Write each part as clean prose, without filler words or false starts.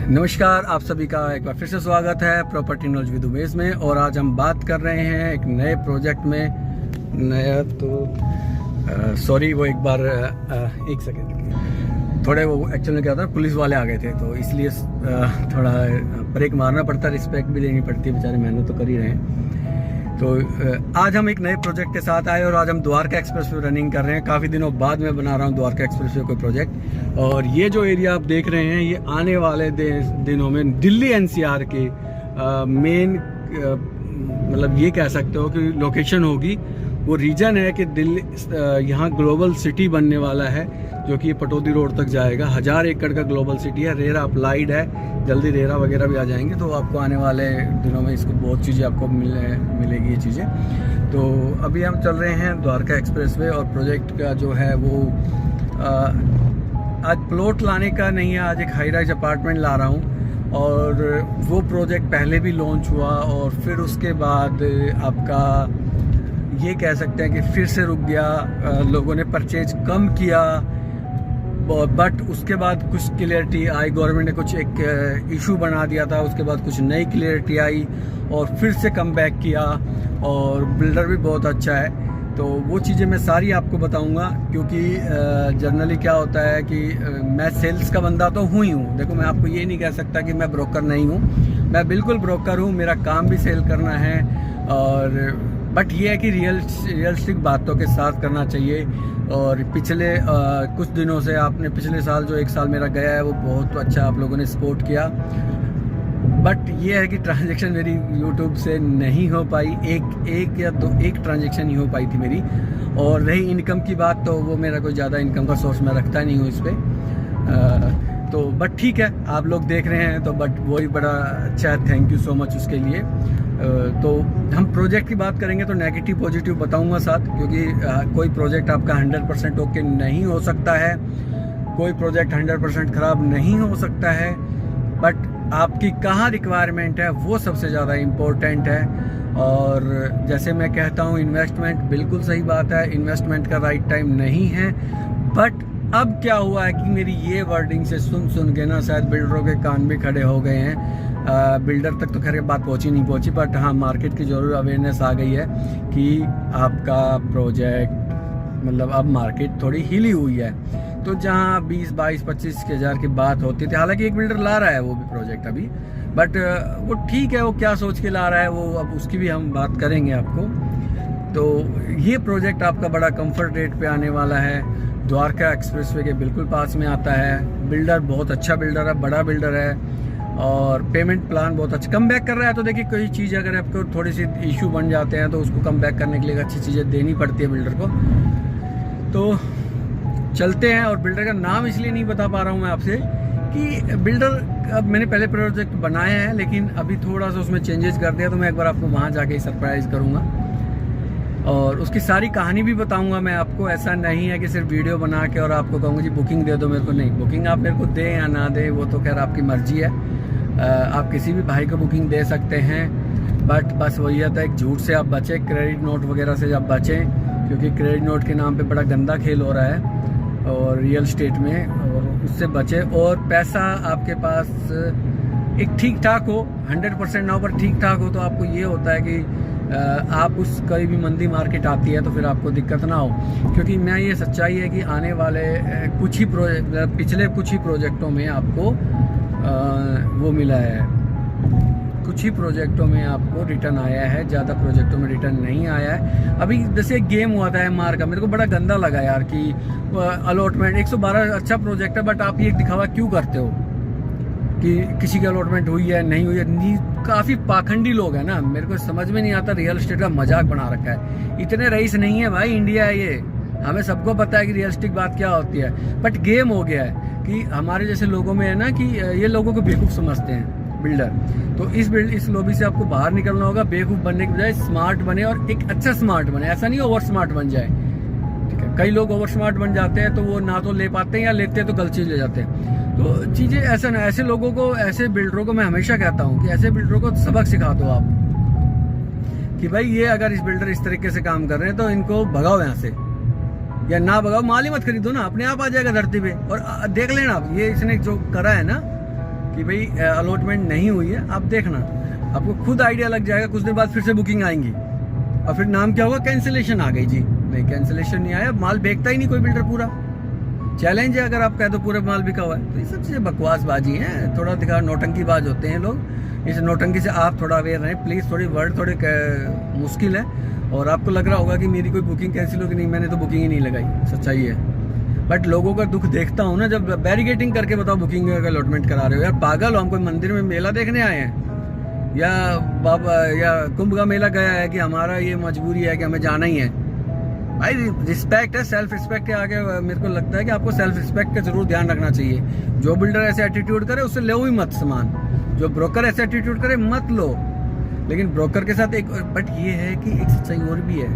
नमस्कार, आप सभी का एक बार फिर से स्वागत है प्रॉपर्टी नॉलेज विद उमेश में। और आज हम बात कर रहे हैं एक नए प्रोजेक्ट में। नया तो सॉरी वो एक बार एक सेकेंड, थोड़े वो एक्चुअल में क्या था, पुलिस वाले आ गए थे तो इसलिए थोड़ा ब्रेक मारना पड़ता, रिस्पेक्ट भी देनी पड़ती है, बेचारे मेहनत तो कर ही रहे हैं। तो आज हम एक नए प्रोजेक्ट के साथ आए और आज हम द्वारका एक्सप्रेस वे रनिंग कर रहे हैं। काफ़ी दिनों बाद मैं बना रहा हूँ द्वारका एक्सप्रेस वे कोई प्रोजेक्ट। और ये जो एरिया आप देख रहे हैं ये आने वाले दिनों में दिल्ली एनसीआर के मेन मतलब ये कह सकते हो कि लोकेशन होगी। वो रीजन है कि दिल्ली यहाँ ग्लोबल सिटी बनने वाला है, जो कि पटौदी रोड तक जाएगा। 1000 एकड़ का ग्लोबल सिटी है। रेरा अप्लाइड है, जल्दी रेरा वगैरह भी आ जाएंगे, तो आपको आने वाले दिनों में इसको बहुत चीज़ें आपको मिलेगी ये चीज़ें। तो अभी हम चल रहे हैं द्वारका एक्सप्रेस वे और प्रोजेक्ट का जो है वो आज प्लॉट लाने का नहीं है, आज एक हाई राइज अपार्टमेंट ला रहा हूँ। और वो प्रोजेक्ट पहले भी लॉन्च हुआ और फिर उसके बाद आपका ये कह सकते हैं कि फिर से रुक गया। लोगों ने परचेज कम किया, बट उसके बाद कुछ क्लियरिटी आई, गवर्नमेंट ने कुछ एक इशू बना दिया था, उसके बाद कुछ नई क्लियरिटी आई और फिर से कम बैक किया। और बिल्डर भी बहुत अच्छा है, तो वो चीज़ें मैं सारी आपको बताऊंगा। क्योंकि जनरली क्या होता है कि मैं सेल्स का बंदा तो हूँ ही हूँ। देखो, मैं आपको ये नहीं कह सकता कि मैं ब्रोकर नहीं हूँ, मैं बिल्कुल ब्रोकर हूँ, मेरा काम भी सेल करना है। और बट ये है कि रियलिस्टिक बातों के साथ करना चाहिए। और पिछले कुछ दिनों से आपने पिछले साल जो एक साल मेरा गया है वो बहुत अच्छा आप लोगों ने सपोर्ट किया। बट ये है कि ट्रांजैक्शन मेरी यूट्यूब से नहीं हो पाई, एक ट्रांजैक्शन ही हो पाई थी मेरी। और रही इनकम की बात, तो वो मेरा कोई ज़्यादा इनकम का सोर्स मैं रखता नहीं हूँ इस पर। तो बट ठीक है, आप लोग देख रहे हैं तो बट वही बड़ा अच्छा है, थैंक यू सो मच उसके लिए। तो हम प्रोजेक्ट की बात करेंगे तो नेगेटिव पॉजिटिव बताऊंगा साथ, क्योंकि कोई प्रोजेक्ट आपका 100% ओके नहीं हो सकता है, कोई प्रोजेक्ट 100% ख़राब नहीं हो सकता है। बट आपकी कहाँ रिक्वायरमेंट है वो सबसे ज़्यादा इम्पोर्टेंट है। और जैसे मैं कहता हूँ, इन्वेस्टमेंट बिल्कुल सही बात है, इन्वेस्टमेंट का राइट टाइम नहीं है। बट अब क्या हुआ है कि मेरी ये वर्डिंग से सुन के ना शायद बिल्डरों के कान भी खड़े हो गए हैं। बिल्डर तक तो खैर बात नहीं पहुंची, बट हाँ मार्केट की जरूर अवेयरनेस आ गई है कि आपका प्रोजेक्ट मतलब अब मार्केट थोड़ी हिली हुई है। तो जहाँ 20, 22, 25 के हज़ार की बात होती थी, हालांकि एक बिल्डर ला रहा है वो भी प्रोजेक्ट अभी, बट वो ठीक है, वो क्या सोच के ला रहा है वो अब उसकी भी हम बात करेंगे आपको। तो ये प्रोजेक्ट आपका बड़ा कंफर्ट रेट पे आने वाला है, द्वारका एक्सप्रेसवे के बिल्कुल पास में आता है। बिल्डर बहुत अच्छा बिल्डर है, बड़ा बिल्डर है और पेमेंट प्लान बहुत अच्छा कम बैक कर रहा है। तो देखिए, कोई चीज़ अगर आपको थोड़ी सी इशू बन जाते हैं तो उसको कम बैक करने के लिए अच्छी चीज़ें देनी पड़ती है बिल्डर को। तो चलते हैं। और बिल्डर का नाम इसलिए नहीं बता पा रहा हूँ मैं आपसे कि बिल्डर अब मैंने पहले प्रोजेक्ट बनाया है लेकिन अभी थोड़ा सा उसमें चेंजेस कर दिया, तो मैं एक बार आपको वहाँ जाके सरप्राइज़ करूँगा और उसकी सारी कहानी भी बताऊंगा मैं आपको। ऐसा नहीं है कि सिर्फ वीडियो बना के और आपको कहूँगा जी बुकिंग दे दो मेरे को, नहीं, बुकिंग आप मेरे को दें या ना दें वो तो खैर आपकी मर्जी है। आप किसी भी भाई को बुकिंग दे सकते हैं, बट बस वही आता है एक झूठ से आप बचें, क्रेडिट नोट वगैरह से आप बचें, क्योंकि क्रेडिट नोट के नाम पे बड़ा गंदा खेल हो रहा है और रियल स्टेट में, और उससे बचें। और पैसा आपके पास एक ठीक ठाक हो, 100% ना हो पर ठीक ठाक हो, तो आपको ये होता है कि आप उस कोई भी मंदी मार्केट आती है तो फिर आपको दिक्कत ना हो। क्योंकि मैं ये सच्चाई है कि आने वाले कुछ ही पिछले कुछ ही प्रोजेक्टों में आपको वो मिला है, कुछ ही प्रोजेक्टों में आपको रिटर्न आया है, ज़्यादा प्रोजेक्टों में रिटर्न नहीं आया है। अभी जैसे एक गेम हुआ था MR का, मेरे को बड़ा गंदा लगा यार कि अलॉटमेंट 112 अच्छा प्रोजेक्ट है, बट आप ये दिखावा क्यों करते हो कि किसी की अलॉटमेंट हुई है नहीं हुई है। काफ़ी पाखंडी लोग हैं ना, मेरे को समझ में नहीं आता, रियल एस्टेट का मजाक बना रखा है। इतने रईस नहीं है भाई, इंडिया है ये, हमें सबको पता है कि रियलिस्टिक बात क्या होती है। बट गेम हो गया है कि हमारे जैसे लोगों में है ना कि ये लोगों को बेवकूफ़ समझते हैं बिल्डर। तो इस लॉबी से आपको बाहर निकलना होगा, बेवकूफ़ बनने के बजाय स्मार्ट बने और एक अच्छा स्मार्ट बने, ऐसा नहीं ओवर स्मार्ट बन जाए। ठीक है, कई लोग ओवर स्मार्ट बन जाते हैं तो वो ना तो ले पाते हैं या लेते हैं तो गलत चीज़ ले जाते हैं। तो चीज़ें ऐसा ना, ऐसे लोगों को, ऐसे बिल्डरों को मैं हमेशा कहता हूँ कि ऐसे बिल्डरों को सबक सिखा दो आप कि भाई ये अगर इस बिल्डर इस तरीके से काम कर रहे हैं तो इनको भगाओ यहाँ से, या ना भगाओ, माल ही मत खरीदो ना, अपने आप आ जाएगा धरती पे। और देख लेना आप, ये इसने जो करा है ना, कि भाई अलॉटमेंट नहीं हुई है, आप देखना, आपको खुद आइडिया लग जाएगा। कुछ दिन बाद फिर से बुकिंग आएंगी और फिर नाम क्या होगा, कैंसिलेशन आ गई जी। नहीं, कैंसिलेशन नहीं आया, माल बेचता ही नहीं कोई बिल्डर, पूरा चैलेंज है अगर आप कह दो पूरे माल बिका हुआ है। तो ये सब चीज़ें बकवासबाजी हैं, थोड़ा दिखा नौटंकीबाज होते हैं लोग। इस नौटंकी से आप थोड़ा अवेयर रहें प्लीज़। थोड़ी वर्ड थोड़े मुश्किल है और आपको लग रहा होगा कि मेरी कोई बुकिंग कैंसिल होगी, नहीं, मैंने तो बुकिंग ही नहीं लगाई, सच्चाई है। बट लोगों का दुख देखता हूँ ना, जब बैरिकेटिंग करके बताओ बुकिंग का अलॉटमेंट करा रहे हो, यार पागल हो, हम कोई मंदिर में मेला देखने आए हैं या बाबा या कुंभ का मेला गया है कि हमारा ये मजबूरी है कि हमें जाना ही है। भाई रिस्पेक्ट है, सेल्फ रिस्पेक्ट के आगे मेरे को लगता है कि आपको सेल्फ रिस्पेक्ट का जरूर ध्यान रखना चाहिए। जो बिल्डर ऐसे एटीट्यूड करे उससे लो ही मत सामान, जो ब्रोकर ऐसे एटीट्यूड करे मत लो। लेकिन ब्रोकर के साथ एक बट ये है कि एक सच्चाई और भी है,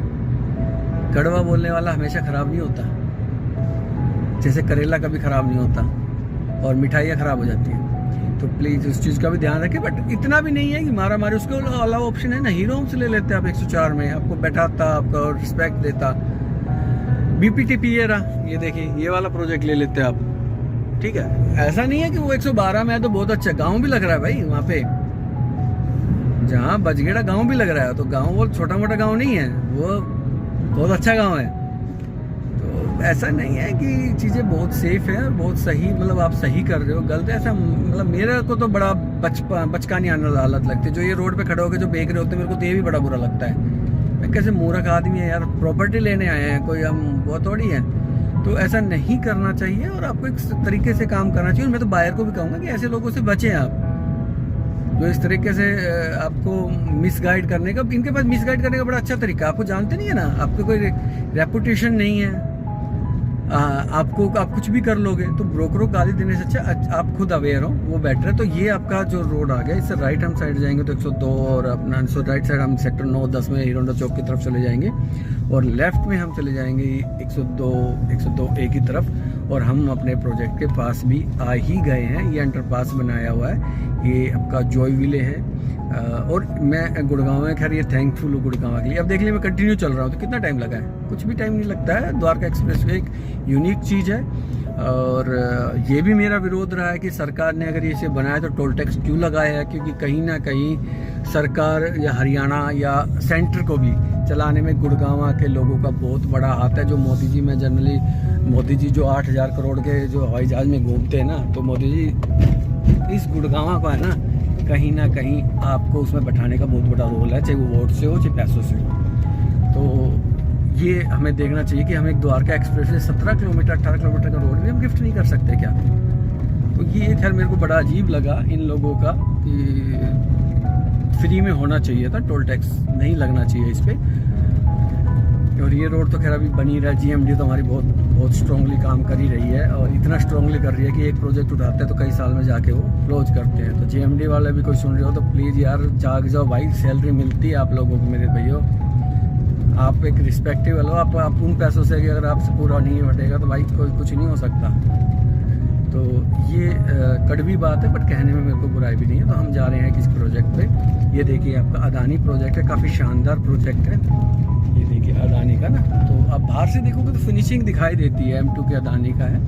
कड़वा बोलने वाला हमेशा खराब नहीं होता। जैसे करेला कभी खराब नहीं होता और मिठाइयाँ खराब हो जाती हैं। तो प्लीज़ उस चीज़ का भी ध्यान रखें। बट इतना भी नहीं है कि मारा मारी, उसके अलावा ऑप्शन है ना, हीरो होम से ले लेते आप 104 में, आपको बैठाता, आपको रिस्पेक्ट देता। BPTP ये देखिए, ये वाला प्रोजेक्ट ले लेते आप, ठीक है। ऐसा नहीं है कि वो 112 में है तो बहुत अच्छा, गाँव भी लग रहा है भाई वहाँ पे, जहाँ बजगेड़ा गाँव भी लग रहा है। तो गाँव वो छोटा मोटा गाँव नहीं है, वो बहुत अच्छा गाँव है। तो ऐसा नहीं है कि चीज़ें बहुत सेफ है, बहुत सही, मतलब आप सही कर रहे हो, गलत ऐसा, मतलब मेरे को तो बड़ा बचकानी हालत लगती है। जो ये रोड पे खड़े होकर जो बेच रहे होते हैं, मेरे को तो ये भी बड़ा बुरा लगता है। मैं कैसे मूर्ख आदमी है यार, प्रॉपर्टी लेने आए हैं, कोई हम बहुत थोड़ी हैं। तो ऐसा नहीं करना चाहिए और आपको एक तरीके से काम करना चाहिए। मैं तो बायर को भी कहूँगा कि ऐसे लोगों से बचें आप, जो इस तरीके से आपको मिसगाइड करने का, इनके पास मिसगाइड करने का बड़ा अच्छा तरीका, आपको जानते नहीं है ना, आपको कोई रेपुटेशन नहीं है, आपको आप कुछ भी कर लोगे, तो ब्रोकरों को गाली देने से अच्छा आप खुद अवेयर हो, वो बेटर है। तो ये आपका जो रोड आ गया, इससे राइट हैंड साइड जाएंगे तो 102 और अपना राइट साइड हम सेक्टर 9-10 में हीरो होंडा चौक की तरफ चले जाएंगे और लेफ्ट में हम चले जाएंगे 102A की तरफ और हम अपने प्रोजेक्ट के पास भी आ ही गए हैं। ये अंडरपास बनाया हुआ है, ये आपका जॉय विले है और मैं गुड़गांव में, खैर ये थैंकफुल हूँ गुड़गांव के लिए। अब देख लिया मैं कंटिन्यू चल रहा हूँ तो कितना टाइम लगा है, कुछ भी टाइम नहीं लगता है। द्वारका एक्सप्रेस वे एक यूनिक चीज़ है और ये भी मेरा विरोध रहा है कि सरकार ने अगर इसे बनाया तो टोल टैक्स क्यों लगाया है, क्योंकि कहीं ना कहीं सरकार या हरियाणा या सेंटर को भी चलाने में गुड़गांव के लोगों का बहुत बड़ा हाथ है। जो मोदी जी में जनरली, मोदी जी जो 8,000 करोड़ के जो हवाई जहाज में घूमते हैं ना, तो मोदी जी इस गुड़गांव का है ना कहीं आपको उसमें बैठाने का बहुत बड़ा रोल है, चाहे वो वोट से हो चाहे पैसों से हो। तो ये हमें देखना चाहिए कि हम एक द्वारका एक्सप्रेस से 17 किलोमीटर 18 किलोमीटर का रोड भी हम गिफ्ट नहीं कर सकते क्या। तो ये खैर मेरे को बड़ा अजीब लगा इन लोगों का कि फ्री में होना चाहिए था, टोल टैक्स नहीं लगना चाहिए इस पर। और ये रोड तो खैर अभी बनी रहा है, GMD तो हमारी बहुत स्ट्रांगली काम कर ही रही है और इतना स्ट्रांगली कर रही है कि एक प्रोजेक्ट उठाते हैं तो कई साल में जाके वो क्लोज करते हैं। तो GMD वाले भी कोई सुन रहे हो तो प्लीज़ यार जाग जाओ भाई, सैलरी मिलती है आप लोगों को मेरे भैया, आप एक रिस्पेक्टिव हो, आप उन पैसों से अगर आपसे पूरा नहीं बटेगा तो भाई कोई कुछ नहीं हो सकता। तो ये कड़वी बात है बट कहने में मेरे को बुराई भी नहीं है। तो हम जा रहे हैं किस प्रोजेक्ट पे, ये देखिए आपका अदानी प्रोजेक्ट है, काफ़ी शानदार प्रोजेक्ट है, ये देखिए अदानी का ना। तो आप बाहर से देखोगे तो फिनिशिंग दिखाई देती है, M2 के अदानी का है।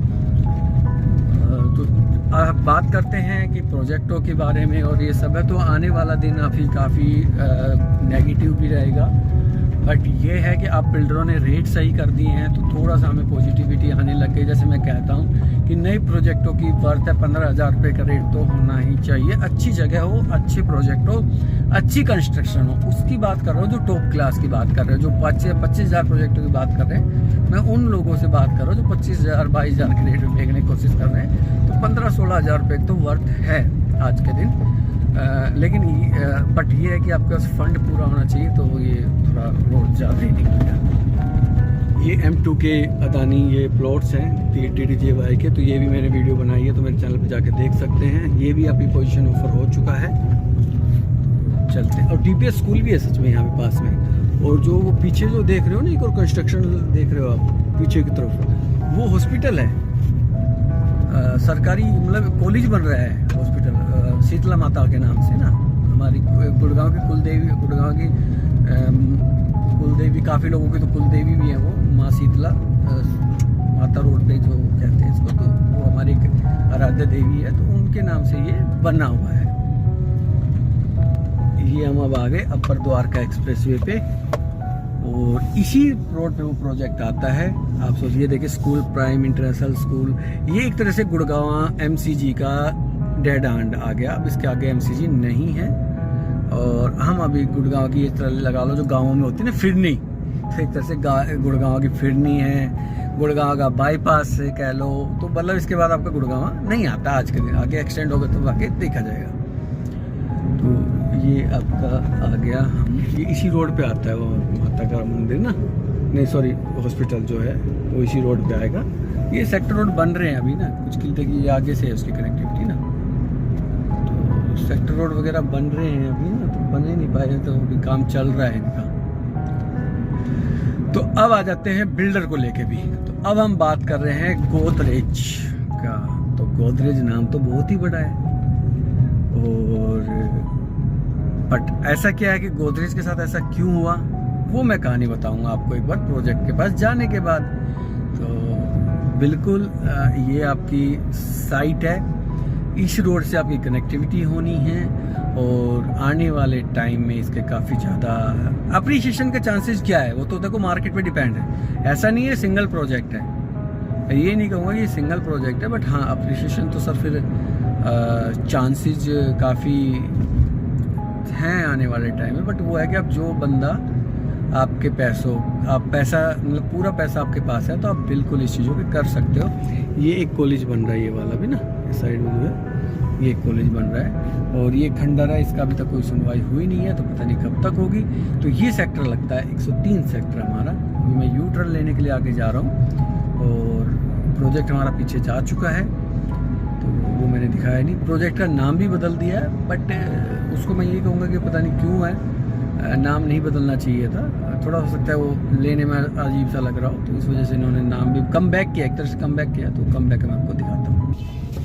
तो आप बात करते हैं कि प्रोजेक्टों के बारे में और ये सब है, तो आने वाला दिन काफ़ी नेगेटिव भी रहेगा। बट ये है कि आप बिल्डरों ने रेट सही कर दिए हैं तो थोड़ा सा हमें पॉजिटिविटी आने लग गई। जैसे मैं कहता हूँ कि नए प्रोजेक्टों की वर्थ है 15,000 रुपये का रेट तो होना ही चाहिए, अच्छी जगह हो, अच्छे प्रोजेक्ट हो, अच्छी कंस्ट्रक्शन हो, उसकी बात कर रहा हूँ। जो टॉप क्लास की बात कर रहे हो, जो 25,000 प्रोजेक्टों की बात कर रहे हैं, मैं उन लोगों से बात कर रहा हूँ जो 25,000 22,000 के रेट में देखने की कोशिश कर रहे हैं। तो 15-16,000 रुपये तो वर्थ है आज के दिन। लेकिन बट ये है कि आपके पास फंड पूरा होना चाहिए, तो ये थोड़ा रोड ज़्यादा ही निकलेगा। ये M2 के अदानी ये प्लॉट्स हैं TDJY के, तो ये भी मैंने वीडियो बनाई है, तो मेरे चैनल पे जाके देख सकते हैं। ये भी आपकी पोजीशन ऑफर हो चुका है, चलते हैं। और DPS स्कूल भी है सच में यहाँ पे पास में। और जो वो पीछे जो देख रहे हो ना, एक और कंस्ट्रक्शन देख रहे हो आप पीछे की तरफ, वो हॉस्पिटल है, सरकारी मतलब कॉलेज बन रहा है हॉस्पिटल, शीतला माता के नाम से ना। हमारी गुड़गांव की कुलदेवी, गुड़गांव की कुलदेवी, काफ़ी लोगों की तो कुलदेवी भी है वो, माँ शीतला माता रोड पे जो कहते हैं इसको, तो वो हमारी एक आराध्य देवी है। तो उनके के नाम से ये बना हुआ है। ये हम अब आ गए अपर द्वारका एक्सप्रेसवे पे और इसी रोड पे वो प्रोजेक्ट आता है। आप सोचिए, देखिए स्कूल प्राइम इंटरनेशनल स्कूल, ये एक तरह से गुड़गांव एमसीजी का डेड एंड आ गया। अब इसके आगे एमसीजी नहीं है और हम अभी गुड़गांव की इस तरह लगा लो जो गाँवों में होती है ना फिरनी, तो एक तरह से गुड़गांव की फिरनी है, गुड़गांव का बाईपास से कह लो। तो मतलब इसके बाद आपका गुड़गांव नहीं आता आज के दिन, आगे एक्सटेंड होगा तो आगे देखा जाएगा। तो ये आपका आ गया, हम ये इसी रोड पे आता है वो माता का मंदिर ना, नहीं सॉरी हॉस्पिटल जो है वो इसी रोड पे आएगा। ये सेक्टर रोड बन रहे हैं अभी ना, कुछ किलोमीटर की आगे से है उसकी कनेक्टिविटी ना, तो सेक्टर रोड वगैरह बन रहे हैं अभी ना, तो बने नहीं पाए, तो अभी काम चल रहा है इनका। तो अब आ जाते हैं बिल्डर को लेके भी। तो अब हम बात कर रहे हैं गोदरेज का। तो गोदरेज नाम तो बहुत ही बड़ा है और बट ऐसा क्या है कि गोदरेज के साथ ऐसा क्यों हुआ वो मैं कहानी बताऊंगा आपको एक बार प्रोजेक्ट के पास जाने के बाद। तो बिल्कुल ये आपकी साइट है, इस रोड से आपकी कनेक्टिविटी होनी है और आने वाले टाइम में इसके काफ़ी ज़्यादा अप्रिशिएशन के चांसेस क्या है वो तो देखो मार्केट पे डिपेंड है। ऐसा नहीं है सिंगल प्रोजेक्ट है, ये नहीं कहूँगा कि सिंगल प्रोजेक्ट है, बट हाँ अप्रिशिएशन तो सर फिर चांसेस काफ़ी हैं आने वाले टाइम में। बट वो है कि अब जो बंदा आपके आप पैसा मतलब पूरा पैसा आपके पास है तो आप बिल्कुल इस चीज़ों पे कर सकते हो। ये एक कॉलेज बन रहा है, ये वाला भी ना इस साइड में जो है ये एक कॉलेज बन रहा है और ये खंडहर है, इसका अभी तक कोई सुनवाई हुई नहीं है, तो पता नहीं कब तक होगी। तो ये सेक्टर लगता है 103 सेक्टर हमारा। अभी मैं यू टर्न लेने के लिए आगे जा रहा हूँ और प्रोजेक्ट हमारा पीछे जा चुका है, तो वो मैंने दिखाया नहीं। प्रोजेक्ट का नाम भी बदल दिया है, बट उसको मैं ये कहूँगा कि पता नहीं क्यों है, नाम नहीं बदलना चाहिए था। थोड़ा हो सकता है वो लेने में अजीब सा लग रहा हो, तो इस वजह से इन्होंने नाम भी कम बैक किया, एक तरह से कम बैक किया। तो कम बैक मैं आपको दिखाता हूँ।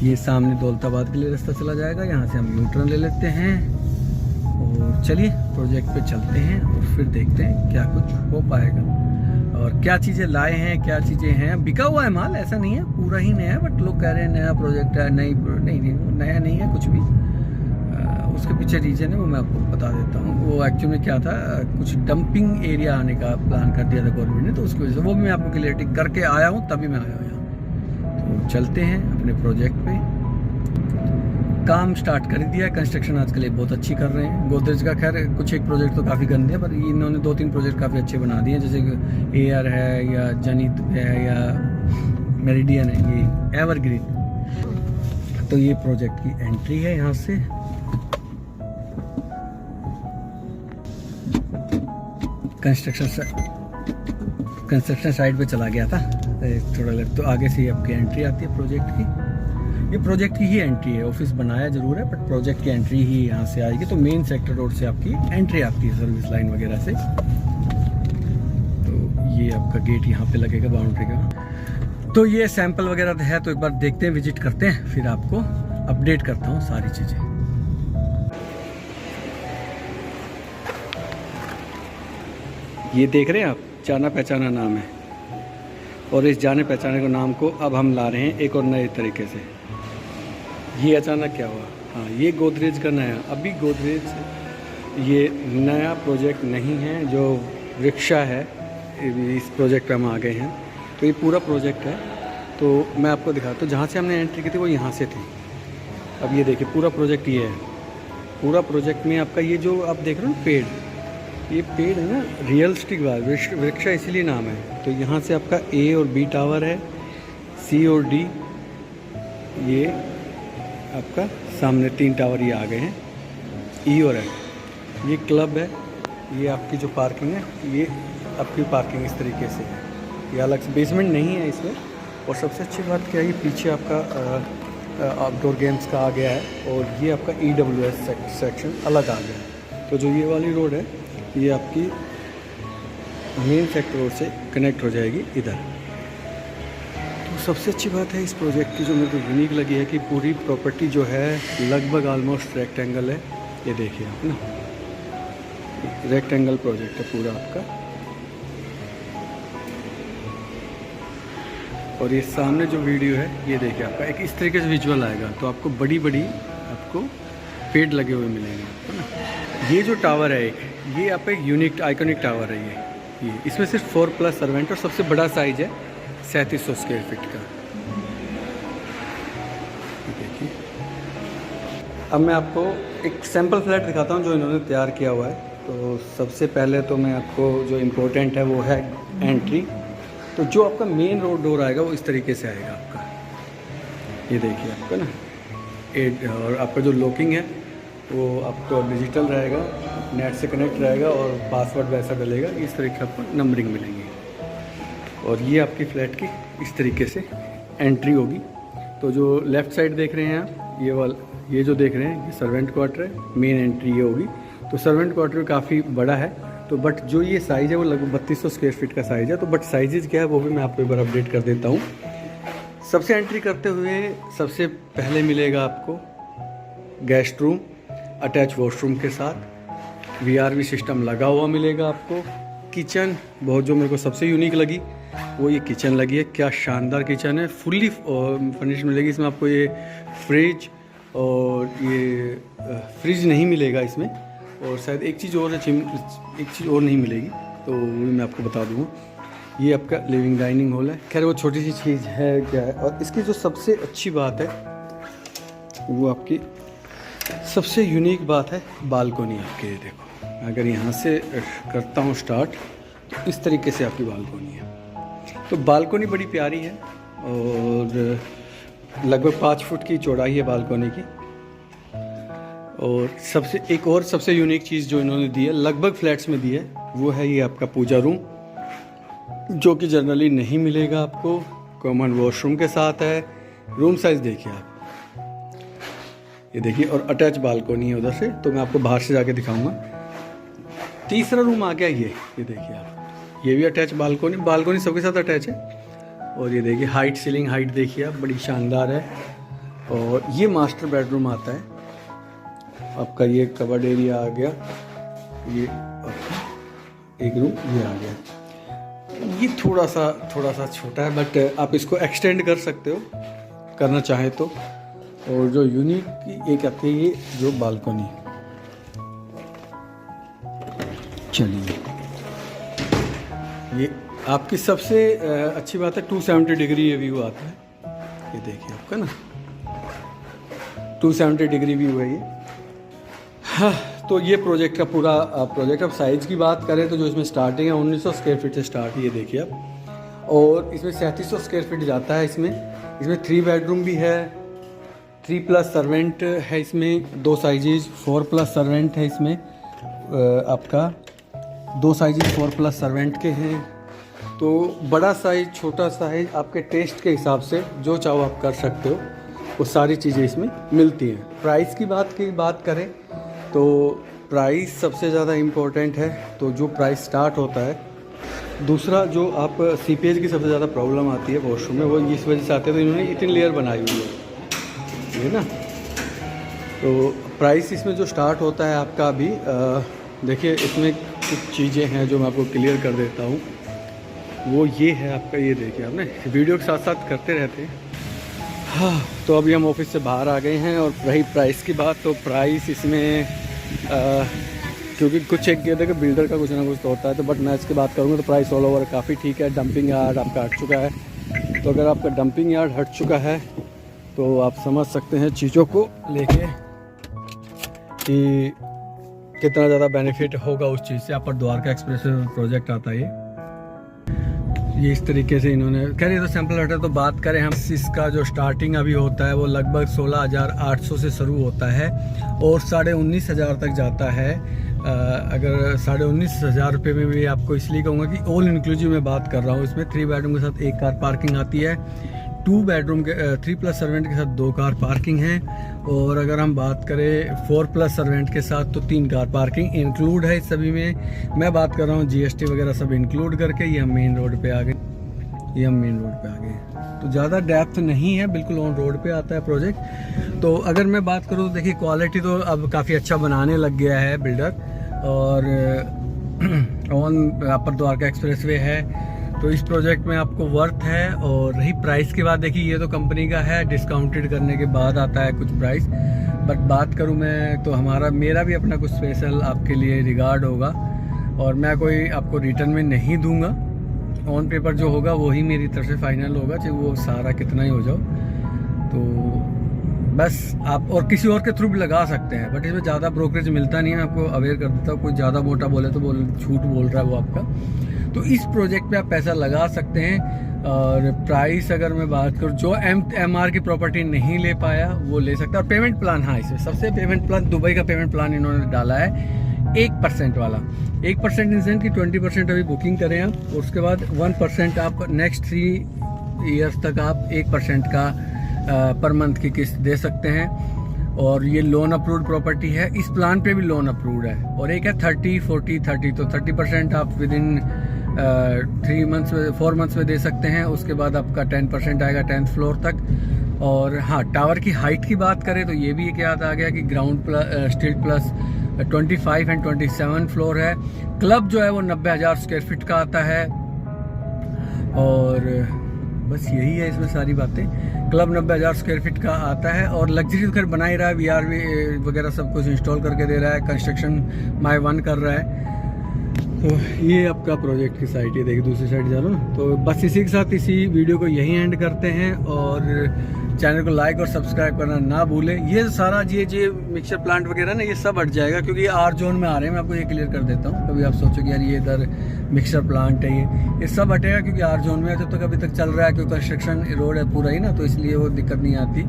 ये सामने दौलताबाद के लिए रास्ता चला जाएगा, यहाँ से हम यू टर्न ले लेते हैं और चलिए प्रोजेक्ट पे चलते हैं और फिर देखते हैं क्या कुछ हो पाएगा और क्या चीज़ें लाए हैं, क्या चीज़ें हैं। बिका हुआ है माल, ऐसा नहीं है पूरा ही नया है, बट लोग कह रहे हैं नया प्रोजेक्ट है। नहीं, नया नहीं है कुछ भी। उसके पीछे रीजन है वो मैं आपको बता देता हूँ। वो एक्चुअली में क्या था, कुछ डंपिंग एरिया आने का प्लान कर दिया था गवर्नमेंट ने, तो उसकी वजह से वो भी मैं आपको क्लियरिटी करके आया हूँ, तभी मैं आया हूँ यहाँ। तो चलते हैं अपने प्रोजेक्ट पे। काम स्टार्ट कर दिया है, कंस्ट्रक्शन आज के लिए बहुत अच्छी कर रहे हैं। गोदरेज का खैर कुछ एक प्रोजेक्ट तो काफ़ी गंदे हैं, पर इन्होंने 2-3 प्रोजेक्ट काफ़ी अच्छे बना दिए हैं, जैसे कि एयर है या जनित है या मेरिडियन है, ये एवरग्रीन। तो ये प्रोजेक्ट की एंट्री है यहाँ से। कंस्ट्रक्शन साइड पे चला गया था थोड़ा लग, तो आगे से ही आपकी एंट्री आती है प्रोजेक्ट की। ये प्रोजेक्ट की ही एंट्री है, ऑफिस बनाया जरूर है बट प्रोजेक्ट की एंट्री ही यहाँ से आएगी। तो मेन सेक्टर रोड से आपकी एंट्री आती है सर्विस लाइन वगैरह से। तो ये आपका गेट यहाँ पे लगेगा बाउंड्री का। तो ये सैंपल वगैरह है, तो एक बार देखते हैं, विजिट करते हैं, फिर आपको अपडेट करता हूँ सारी चीज़ें। ये देख रहे हैं आप, जाना पहचाना नाम है और इस जाने पहचाने को नाम को अब हम ला रहे हैं एक और नए तरीके से। ये अचानक क्या हुआ? हाँ, ये गोदरेज का नया, अभी गोदरेज ये नया प्रोजेक्ट नहीं है, जो रिक्शा है इस प्रोजेक्ट पे हम आ गए हैं। तो ये पूरा प्रोजेक्ट है, तो मैं आपको दिखाता हूँ। जहाँ से हमने एंट्री की थी वो यहाँ से थी। अब ये देखिए पूरा प्रोजेक्ट ये है। पूरा प्रोजेक्ट में आपका ये जो आप देख रहे हो ना पेड़, ये पेड़ है ना रियलिस्टिक वृक्षा इसीलिए नाम है। तो यहाँ से आपका ए और बी टावर है, सी और डी, ये आपका सामने 3 टावर ये आ गए हैं, ई और एफ। ये क्लब है, ये आपकी जो पार्किंग है, ये आपकी पार्किंग इस तरीके से है। ये अलग से बेसमेंट नहीं है इसमें। और सबसे अच्छी बात क्या है, ये पीछे आपका आउटडोर गेम्स का आ गया है और ये आपका EWS सेक्शन अलग आ गया है। तो जो ये वाली रोड है ये आपकी मेन सेक्टर रोड से कनेक्ट हो जाएगी इधर। तो सबसे अच्छी बात है इस प्रोजेक्ट की जो मेरे को यूनिक लगी है कि पूरी प्रॉपर्टी जो है लगभग ऑलमोस्ट रेक्टेंगल है। ये देखिए आप ना, रेक्टेंगल प्रोजेक्ट है पूरा आपका। और ये सामने जो वीडियो है ये देखिए, आपका एक इस तरीके से विजुअल आएगा, तो आपको बड़ी बड़ी आपको पेड़ लगे हुए मिलेंगे, है ना। ये जो टावर है एक, ये आपका एक यूनिक आइकॉनिक टावर है ये इसमें सिर्फ 4+ सर्वेंट और सबसे बड़ा साइज है 3700 स्क्वायर फीट का। देखिए, अब मैं आपको एक सैम्पल फ्लैट दिखाता हूँ जो इन्होंने तैयार किया हुआ है। तो सबसे पहले तो मैं आपको जो इम्पोर्टेंट है वो है एंट्री। तो जो आपका मेन रोड डोर आएगा वो इस तरीके से आएगा आपका, ये देखिए आपका ना। और आपका जो लॉकिंग है वो आपको डिजिटल रहेगा, नेट से कनेक्ट रहेगा और पासवर्ड वैसा डलेगा, इस तरीके से आपको नंबरिंग मिलेंगी। और ये आपकी फ्लैट की इस तरीके से एंट्री होगी। तो जो लेफ़्ट साइड देख रहे हैं आप, ये जो देख रहे हैं ये सर्वेंट क्वार्टर है, मेन एंट्री ये होगी। तो सर्वेंट क्वार्टर काफ़ी बड़ा है, तो बट जो ये साइज़ है वो लगभग 3200 स्क्वायर फीट का साइज़ है। तो बट साइजेज़ क्या है वो भी मैं आपको एक बार अपडेट कर देता हूँ। सबसे एंट्री करते हुए सबसे पहले मिलेगा आपको गेस्ट रूम अटैच वॉशरूम के साथ, VRV सिस्टम लगा हुआ मिलेगा आपको। किचन बहुत जो मेरे को सबसे यूनिक लगी वो ये किचन लगी है, क्या शानदार किचन है, फुल्ली फर्निश्ड मिलेगी। इसमें आपको ये फ्रिज और ये फ्रिज नहीं मिलेगा इसमें, और शायद एक चीज़ और नहीं मिलेगी, तो वो मैं आपको बता दूँगा। ये आपका लिविंग डाइनिंग हॉल है, खैर वो छोटी सी चीज़ है क्या है। और इसकी जो सबसे अच्छी बात है वो आपकी सबसे यूनिक बात है बालकोनी। आपके देखो, अगर यहाँ से करता हूँ स्टार्ट तो इस तरीके से आपकी बालकोनी है। तो बालकोनी बड़ी प्यारी है और लगभग 5 फुट की चौड़ाई है बालकोनी की। और सबसे यूनिक चीज़ जो इन्होंने दी है, लगभग फ्लैट्स में दी है, वो है ये आपका पूजा रूम, जो कि जनरली नहीं मिलेगा आपको। कॉमन वॉशरूम के साथ है। रूम साइज़ देखिए आप, ये देखिए, और अटैच बालकोनी है उधर से, तो मैं आपको बाहर से जाके दिखाऊंगा। तीसरा रूम आ गया ये देखिए आप, ये भी अटैच बालकोनी सबके साथ अटैच है। और ये देखिए सीलिंग हाइट देखिए आप, बड़ी शानदार है। और ये मास्टर बेडरूम आता है आपका, ये कवर्ड एरिया आ गया, ये आपका एक रूम ये आ गया। ये थोड़ा सा छोटा है, बट आप इसको एक्सटेंड कर सकते हो करना चाहे तो। और जो यूनिक की एक आती है ये जो बालकोनी, चलिए ये आपकी सबसे अच्छी बात है, 270 डिग्री ये व्यू आता है। ये देखिए आपका ना 270 डिग्री व्यू है ये। हाँ, तो ये प्रोजेक्ट का पूरा प्रोजेक्ट। अब साइज़ की बात करें तो जो इसमें स्टार्टिंग है 1900 स्क्वायर फीट से स्टार्ट है, ये देखिए आप। और इसमें 3700 स्क्वायर फीट जाता है। इसमें 3 बेडरूम भी है, 3+ सर्वेंट है इसमें, 2 साइजेज 4+ सर्वेंट है इसमें। आपका 2 साइजेज 4+ सर्वेंट के हैं। तो बड़ा साइज छोटा साइज आपके टेस्ट के हिसाब से जो चाहो आप कर सकते हो, वो सारी चीज़ें इसमें मिलती हैं। प्राइस की बात करें तो प्राइस सबसे ज़्यादा इम्पोर्टेंट है। तो जो प्राइस स्टार्ट होता है, दूसरा जो आप सीपेज की सबसे ज़्यादा प्रॉब्लम आती है वॉशरूम में, वो इस वजह से आती है। तो इन्होंने इतनी लेयर बनाई हुई है ना। तो प्राइस इसमें जो स्टार्ट होता है आपका अभी देखिए, इसमें कुछ चीज़ें हैं जो मैं आपको क्लियर कर देता हूँ। वो ये है आपका, ये देखिए आपने वीडियो के साथ साथ करते रहते हैं। हाँ, तो अभी हम ऑफिस से बाहर आ गए हैं। और रही प्राइस की बात, तो प्राइस इसमें क्योंकि कुछ एक ये देखो बिल्डर का कुछ ना कुछ तो होता है, तो बट मैं इसकी बात करूँगा तो प्राइस ऑल ओवर काफ़ी ठीक है। डंपिंग यार्ड आपका हट चुका है, तो अगर आपका डंपिंग यार्ड हट चुका है तो आप समझ सकते हैं चीज़ों को लेके कि कितना ज़्यादा बेनिफिट होगा उस चीज़ से। अपर द्वारका एक्सप्रेस प्रोजेक्ट आता है ये इस तरीके से इन्होंने, खैर ये तो सैम्पल हटा। तो बात करें हम, इसका जो स्टार्टिंग अभी होता है वो लगभग 16,800 से शुरू होता है और 19,500 तक जाता है। अगर 19,500 रुपये में भी आपको इसलिए कहूँगा कि ऑल इंक्लूसिव में बात कर रहा हूँ। इसमें 3 बेडरूम के साथ 1 कार पार्किंग आती है, 2 बेडरूम के 3+ सर्वेंट के साथ 2 कार पार्किंग है। और अगर हम बात करें 4+ सर्वेंट के साथ तो 3 कार पार्किंग इंक्लूड है इस सभी में। मैं बात कर रहा हूँ GST वगैरह सब इंक्लूड करके। ये हम मेन रोड पे आ गए, तो ज़्यादा डेप्थ नहीं है, बिल्कुल ऑन रोड पे आता है प्रोजेक्ट। तो अगर मैं बात करूँ तो देखिए क्वालिटी तो अब काफ़ी अच्छा बनाने लग गया है बिल्डर। और ऑन अपर द्वारका एक्सप्रेसवे है, तो इस प्रोजेक्ट में आपको वर्थ है। और रही प्राइस की बात, देखिए ये तो कंपनी का है, डिस्काउंटेड करने के बाद आता है कुछ प्राइस, बट बात करूं मैं तो मेरा भी अपना कुछ स्पेशल आपके लिए रिगार्ड होगा, और मैं कोई आपको रिटर्न में नहीं दूंगा। ऑन पेपर जो होगा वही मेरी तरफ से फाइनल होगा, चाहे वो सारा कितना ही हो जाओ। तो बस आप और किसी और के थ्रू भी लगा सकते हैं, बट इसमें ज़्यादा ब्रोकरेज मिलता नहीं है। मैं आपको अवेयर कर देता हूँ, कोई ज़्यादा मोटा बोले तो झूठ बोल रहा है वो आपका। तो इस प्रोजेक्ट पे आप पैसा लगा सकते हैं। और प्राइस अगर मैं बात करूँ, जो MR की प्रॉपर्टी नहीं ले पाया वो ले सकता है। और पेमेंट प्लान, हाँ इसमें सबसे पेमेंट प्लान, दुबई का पेमेंट प्लान इन्होंने डाला है 1% वाला। 1% इंसेंट की 20% अभी बुकिंग करें आप, और उसके बाद 1% आप नेक्स्ट 3 ईयर्स तक आप 1% का पर मंथ की किस्त दे सकते हैं। और ये लोन अप्रूव्ड प्रॉपर्टी है, इस प्लान पे भी लोन अप्रूव्ड है। और एक है 30, 40, 30, तो 30% आप विद इन 4 मंथ्स में दे सकते हैं। उसके बाद आपका 10% आएगा 10th फ्लोर तक। और हाँ, टावर की हाइट की बात करें तो ये भी एक याद आ गया कि ground plus street plus 25 and 27 floor है। क्लब जो है वो 90,000 स्क्वायर फीट का आता है। और बस यही है इसमें सारी बातें। क्लब 90,000 स्क्वायर फीट का आता है, और लग्जरी घर बना ही रहा है, VR वगैरह सब कुछ इंस्टॉल करके दे रहा है, कंस्ट्रक्शन माय 1 कर रहा है। तो ये आपका प्रोजेक्ट की साइट है, देखिए दूसरी साइड चलो। तो बस इसी के साथ इसी वीडियो को यहीं एंड करते हैं, और चैनल को लाइक और सब्सक्राइब करना ना भूलें। ये सारा ये मिक्सर प्लांट वगैरह ना, ये सब हट जाएगा क्योंकि ये R जोन में आ रहे हैं। मैं आपको ये क्लियर कर देता हूँ, कभी आप सोचो कि यार ये इधर मिक्सर प्लांट है, ये सब हटेगा क्योंकि R जोन में है। जब तक अभी तक चल रहा है, क्योंकि कंस्ट्रक्शन रोड है पूरा ही ना, तो इसलिए वो दिक्कत नहीं आती।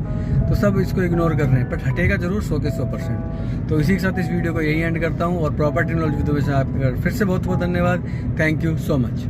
तो सब इसको इग्नोर कर रहे हैं, बट हटेगा जरूर 100 के 100%। तो इसी के साथ इस वीडियो को यही एंड करता हूँ, और प्रॉपर्टी नॉलेज वीडियो में आपका फिर से बहुत बहुत धन्यवाद। Thank you so much.